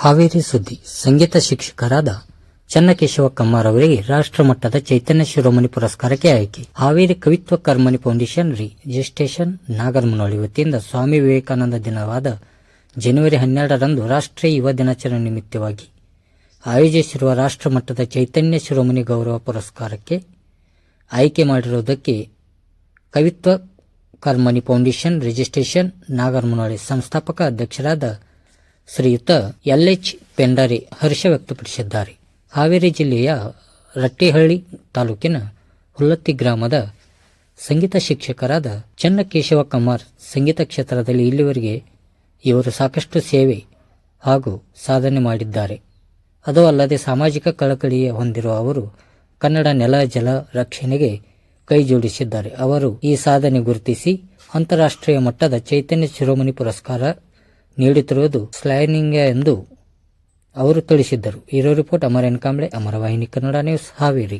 ಹಾವೇರಿ ಸುದ್ದಿ. ಸಂಗೀತ ಶಿಕ್ಷಕರಾದ ಚನ್ನಕೇಶವ ಕಮ್ಮಾರ್ ಅವರಿಗೆ ರಾಷ್ಟ್ರಮಟ್ಟದ ಚೈತನ್ಯ ಶಿರೋಮಣಿ ಪುರಸ್ಕಾರಕ್ಕೆ ಆಯ್ಕೆ. ಹಾವೇರಿ ಕವಿತ್ವ ಕರ್ಮಣಿ ಫೌಂಡೇಶನ್ ರಿಜಿಸ್ಟ್ರೇಷನ್ ನಾಗರಮುನೋಳಿ ವತಿಯಿಂದ ಸ್ವಾಮಿ ವಿವೇಕಾನಂದ ದಿನವಾದ ಜನವರಿ 12ರಂದು ರಾಷ್ಟ್ರೀಯ ಯುವ ದಿನಾಚರಣೆ ನಿಮಿತ್ತವಾಗಿ ಆಯೋಜಿಸಿರುವ ರಾಷ್ಟ್ರಮಟ್ಟದ ಚೈತನ್ಯ ಶಿರೋಮಣಿ ಗೌರವ ಪುರಸ್ಕಾರಕ್ಕೆ ಆಯ್ಕೆ ಮಾಡಿರುವುದಕ್ಕೆ ಕವಿತ್ವ ಕರ್ಮಣಿ ಫೌಂಡೇಶನ್ ರಿಜಿಸ್ಟ್ರೇಷನ್ ನಾಗರಮುನೋಳಿ ಸಂಸ್ಥಾಪಕ ಅಧ್ಯಕ್ಷರಾದ ಶ್ರೀಯುತ ಎಲ್.ಎಚ್. ಪೆಂಡಾರಿ ಹರ್ಷ ವ್ಯಕ್ತಪಡಿಸಿದ್ದಾರೆ. ಹಾವೇರಿ ಜಿಲ್ಲೆಯ ರಟ್ಟಿಹಳ್ಳಿ ತಾಲೂಕಿನ ಹುಲ್ಲತ್ತಿ ಗ್ರಾಮದ ಸಂಗೀತ ಶಿಕ್ಷಕರಾದ ಚನ್ನಕೇಶವ ಕಮ್ಮಾರ್ ಸಂಗೀತ ಕ್ಷೇತ್ರದಲ್ಲಿ ಇಲ್ಲಿವರೆಗೆ ಇವರು ಸಾಕಷ್ಟು ಸೇವೆ ಹಾಗೂ ಸಾಧನೆ ಮಾಡಿದ್ದಾರೆ. ಅದು ಅಲ್ಲದೆ ಸಾಮಾಜಿಕ ಕಳಕಳಿಯ ಹೊಂದಿರುವ ಅವರು ಕನ್ನಡ ನೆಲ ಜಲ ರಕ್ಷಣೆಗೆ ಕೈ ಜೋಡಿಸಿದ್ದಾರೆ. ಅವರು ಈ ಸಾಧನೆ ಗುರುತಿಸಿ ಅಂತಾರಾಷ್ಟ್ರೀಯ ಮಟ್ಟದ ಚೈತನ್ಯ ಶಿರೋಮಣಿ ಪುರಸ್ಕಾರ ನೀಡುತ್ತಿರುವುದು ಶ್ಲಾಘನೀಯ ಎಂದು ಅವರು ತಿಳಿಸಿದ್ದರು. ಇರೋ ರಿಪೋರ್ಟ್ ಅಮರೇನ್ ಕಾಂಬ್ಳೆ, ಅಮರವಾಹಿನಿ ಕನ್ನಡ ನ್ಯೂಸ್, ಹಾವೇರಿ.